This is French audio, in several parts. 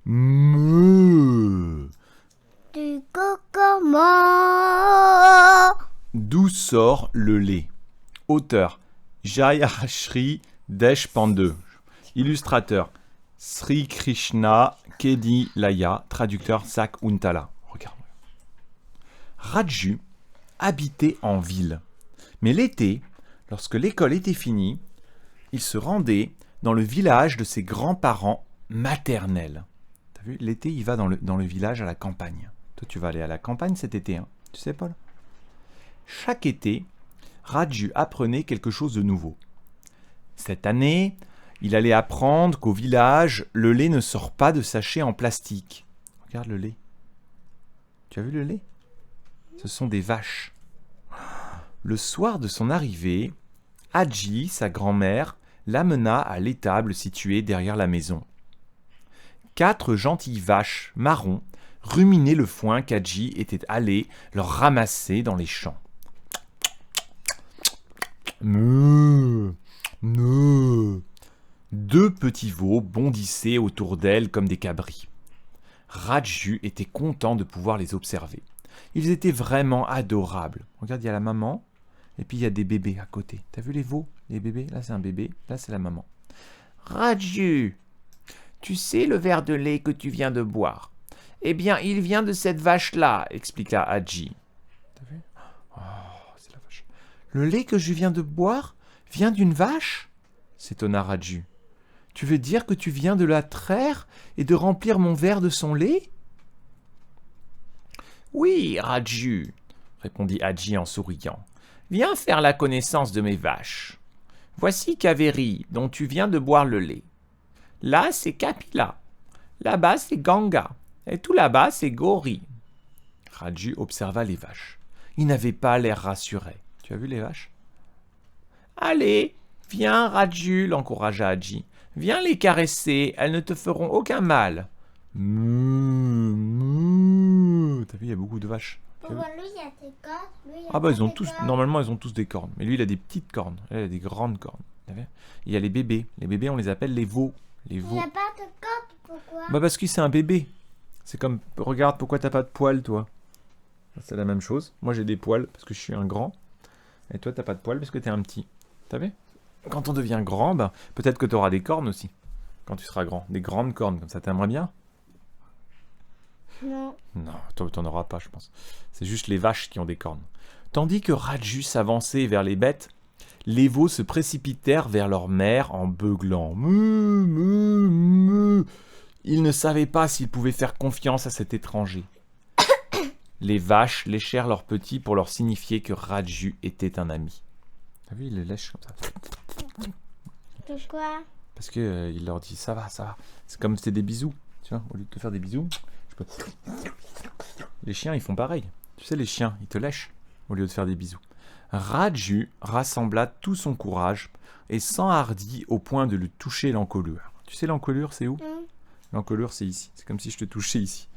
Meuh. Du comment? D'où sort le lait? Auteur Jayashri Deshpande. Illustrateur Sri Krishna Kedilaya. Traducteur Zach Untala. Regarde. Raju habitait en ville. Mais l'été, lorsque l'école était finie, il se rendait dans le village de ses grands-parents maternels. T'as vu, l'été, il va dans le village à la campagne. Toi, tu vas aller à la campagne cet été, hein. Tu sais, Paul? Chaque été, Raju apprenait quelque chose de nouveau. Cette année, il allait apprendre qu'au village, le lait ne sort pas de sachets en plastique. Regarde le lait. Tu as vu le lait? Ce sont des vaches. Le soir de son arrivée, Hadji, sa grand-mère, l'amena à l'étable située derrière la maison. 4 gentilles vaches marron ruminaient le foin qu'Hadji était allé leur ramasser dans les champs. Meuh, meuh. 2 petits veaux bondissaient autour d'elle comme des cabris. Raju était content de pouvoir les observer. Ils étaient vraiment adorables. Regarde, il y a la maman, et puis il y a des bébés à côté. T'as vu les veaux, les bébés? Là, c'est un bébé, là, c'est la maman. Raju, tu sais le verre de lait que tu viens de boire? Eh bien, il vient de cette vache-là, expliqua Hadji. T'as vu? Oh, c'est la vache. Le lait que je viens de boire vient d'une vache? S'étonna Raju. Tu veux dire que tu viens de la traire et de remplir mon verre de son lait? Oui, Raju, répondit Hadji en souriant. Viens faire la connaissance de mes vaches. Voici Kaveri, dont tu viens de boire le lait. Là, c'est Kapila. Là-bas, c'est Ganga. Et tout là-bas, c'est Gauri. Raju observa les vaches. Ils n'avaient pas l'air rassurés. Tu as vu les vaches? Allez, viens, Raju, l'encouragea Hadji. Viens les caresser, elles ne te feront aucun mal. Mouh, mouh. T'as vu, il y a beaucoup de vaches. Pourquoi lui, il y a des cornes? Lui, il y a Ah bah pas ils ont de tous, cornes. normalement ils ont tous des cornes. Mais lui il a des petites cornes, elle a des grandes cornes. T'as vu? Il y a les bébés. Les bébés on les appelle les veaux. Les Il veaux. n'y a pas de cornes, pourquoi? Bah parce que c'est un bébé. C'est comme, regarde pourquoi t'as pas de poils toi. C'est la même chose. Moi j'ai des poils parce que je suis un grand. Et toi t'as pas de poils parce que t'es un petit. T'as vu? Quand on devient grand, bah, peut-être que t'auras des cornes aussi. Quand tu seras grand. Des grandes cornes comme ça, t'aimerais bien? Non. Non, toi t'en auras pas je pense. C'est juste les vaches qui ont des cornes. Tandis que Raju s'avançait vers les bêtes, les veaux se précipitèrent vers leur mère en beuglant. Meuh, meuh, meuh. Ils ne savaient pas s'ils pouvaient faire confiance à cet étranger. Les vaches léchèrent leurs petits pour leur signifier que Raju était un ami. T'as vu, ils les lèchent comme ça. Pourquoi? Parce qu'il leur dit ça va, ça va. C'est comme si c'était des bisous. Tu vois, au lieu de te faire des bisous, je peux... Les chiens, ils font pareil. Tu sais, les chiens, ils te lèchent au lieu de faire des bisous. Raju rassembla tout son courage et s'enhardit au point de lui toucher l'encolure. Tu sais, l'encolure, c'est où? L'encolure, c'est ici. C'est comme si je te touchais ici.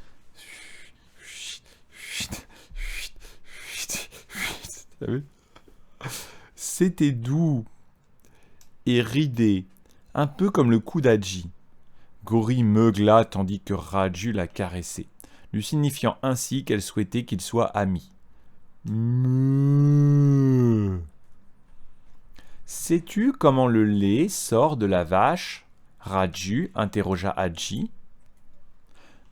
T'as vu? C'était doux et ridé, un peu comme le cou d'Hadji. Gauri meugla tandis que Raju la caressait, lui signifiant ainsi qu'elle souhaitait qu'ils soient amis. Meuh. Sais-tu comment le lait sort de la vache? Raju interrogea Hadji.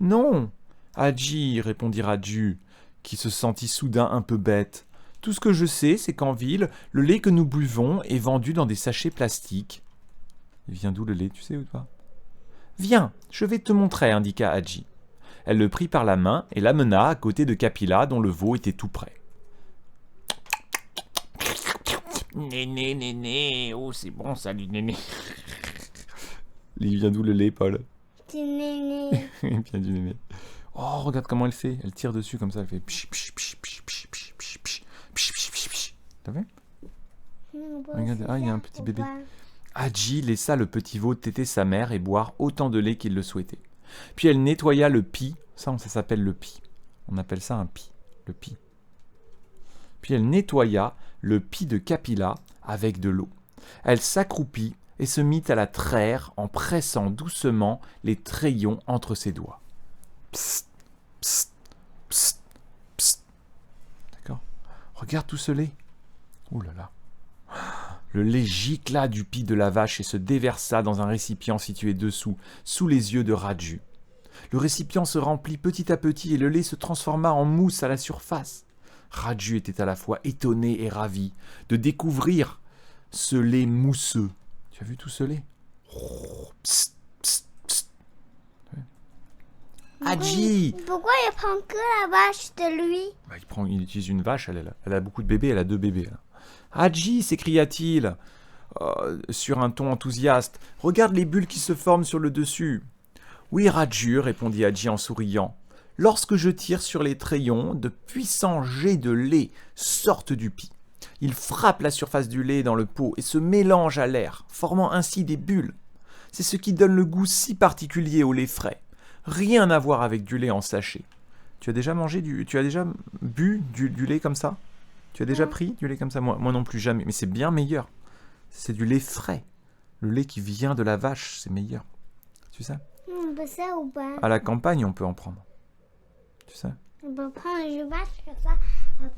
Non, Hadji, répondit Raju, qui se sentit soudain un peu bête. Tout ce que je sais, c'est qu'en ville, le lait que nous buvons est vendu dans des sachets plastiques. Il vient d'où le lait, tu sais ou pas? Viens, je vais te montrer, indiqua Hadji. Elle le prit par la main et l'amena à côté de Kapila, dont le veau était tout près. Néné, néné, oh c'est bon ça du néné. Il vient d'où le lait, Paul? C'est néné. Il vient du néné. Oh, regarde comment elle fait. Elle tire dessus comme ça, elle fait psh, psh, psh, psh, psh, psh, psh, psh, psh, psh, psh, psh. T'as vu? Regarde, ah, il y a un petit bébé. Hadji laissa le petit veau téter sa mère et boire autant de lait qu'il le souhaitait. Puis elle nettoya le pis. Ça s'appelle le pis. On appelle ça un pis. Le pis. Puis elle nettoya le pis de Kapila avec de l'eau. Elle s'accroupit, et se mit à la traire en pressant doucement les trayons entre ses doigts. Psst, psst, psst, psst. D'accord? Regarde tout ce lait. Ouh là là. Le lait gicla du pis de la vache et se déversa dans un récipient situé dessous, sous les yeux de Raju. Le récipient se remplit petit à petit et le lait se transforma en mousse à la surface. Raju était à la fois étonné et ravi de découvrir ce lait mousseux. Tu as vu tout ce lait? Psst, psst, psst. Hadji! Pourquoi il prend que la vache de lui? Bah, il utilise une vache, elle a beaucoup de bébés, elle a 2 bébés. Là. Hadji, s'écria-t-il, sur un ton enthousiaste, regarde les bulles qui se forment sur le dessus. Oui, Raju, répondit Hadji en souriant. Lorsque je tire sur les trayons, de puissants jets de lait sortent du pis. Ils frappent la surface du lait dans le pot et se mélangent à l'air, formant ainsi des bulles. C'est ce qui donne le goût si particulier au lait frais. Rien à voir avec du lait en sachet. Tu as déjà bu du lait comme ça? Tu as déjà pris du lait comme ça? Moi non plus, jamais. Mais c'est bien meilleur. C'est du lait frais. Le lait qui vient de la vache, c'est meilleur. Tu sais? On peut ça ou pas? À la campagne, on peut en prendre. Tu sais? On peut prendre une vache comme ça.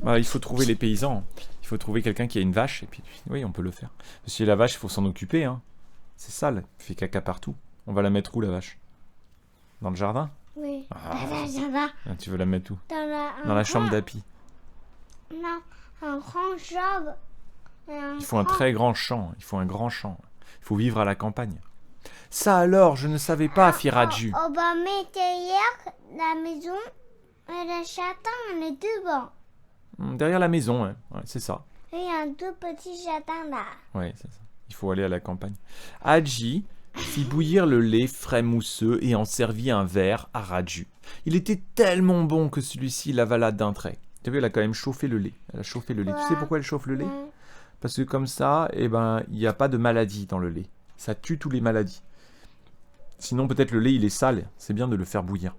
Bah, il faut trouver les paysans. Il faut trouver quelqu'un qui a une vache. Et puis, oui, on peut le faire. Parce que la vache, il faut s'en occuper. Hein. C'est sale. Elle fait caca partout. On va la mettre où, la vache? Dans le jardin? Oui. Ah. Ça va. Tu veux la mettre où? Dans Dans la chambre d'Happy. Non, un grand job. Il faut un très grand champ. Il faut un grand champ. Il faut vivre à la campagne. Ça alors, je ne savais pas, fit Raju. On va mettre hier la maison et le jardin, les deux bancs. Derrière la maison, hein. Ouais, c'est ça. Et il y a un tout petit jardin là. Ouais, c'est ça. Il faut aller à la campagne. Hadji fit bouillir le lait frais mousseux et en servit un verre à Raju. Il était tellement bon que celui-ci l'avala d'un trait. Tu as vu, elle a quand même chauffé le lait. Elle a chauffé le lait. Ouais. Tu sais pourquoi elle chauffe le lait? Ouais. Parce que comme ça, il n'y a pas de maladie dans le lait. Ça tue toutes les maladies. Sinon, peut-être le lait, il est sale. C'est bien de le faire bouillir.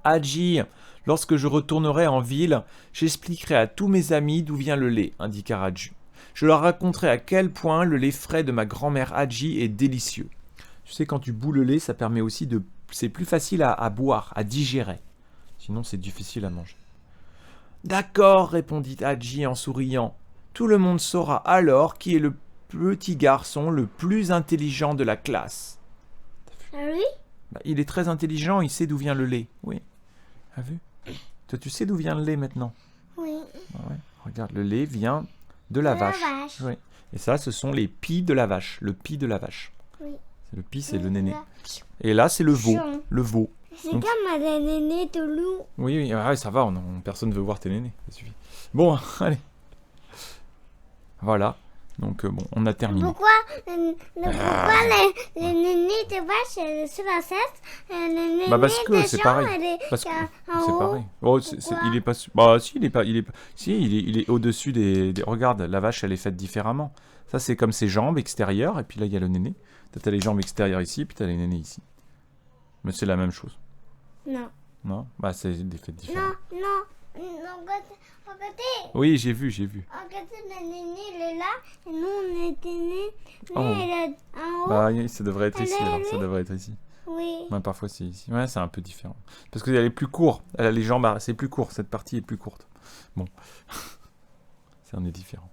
Hadji, lorsque je retournerai en ville, j'expliquerai à tous mes amis d'où vient le lait, indiqua Raju. Je leur raconterai à quel point le lait frais de ma grand-mère Hadji est délicieux. Tu sais, quand tu bous le lait, ça permet aussi de... C'est plus facile à boire, à digérer. Sinon, c'est difficile à manger. D'accord, répondit Hadji en souriant. Tout le monde saura alors qui est le petit garçon le plus intelligent de la classe. Ah oui? Bah, il est très intelligent, il sait d'où vient le lait. Oui. T'as vu? Toi, tu sais d'où vient le lait maintenant? Oui. Ah ouais. Regarde, le lait vient de la vache. Oui. Et ça, ce sont les pies de la vache. Le pie de la vache. Oui. Le pie, c'est le néné. Et là, c'est le veau. Le veau. C'est Donc- comme un néné de loup. Oui, oui, ah ouais, ça va, personne ne veut voir tes nénés. Ça suffit. Bon, allez. Voilà. Donc, bon, on a terminé. Pourquoi les nénés de vache elle est sur la ceste et les nénés Bah parce que de c'est gens, pareil. elle est Parce que en c'est haut. pareil. Oh, Pourquoi il est pas. Bah si, il est au-dessus des. Regarde, la vache, elle est faite différemment. Ça, c'est comme ses jambes extérieures, et puis là, il y a le néné. T'as les jambes extérieures ici, puis t'as les nénés ici. Mais c'est la même chose. Non. Non? Bah c'est des faits différents. Non. Regardez, Oui, j'ai vu. regardez, le néné il est là et nous on était nés. Oh. Mais il est en haut. Bah oui, ça devrait être Elle ici, est alors. née. Ça devrait être ici. Oui. Ouais, parfois, c'est ici. Ouais, c'est un peu différent. Parce qu'elle est plus courte. Elle a les jambes, c'est plus court. Cette partie est plus courte. Bon. Ça en est différent.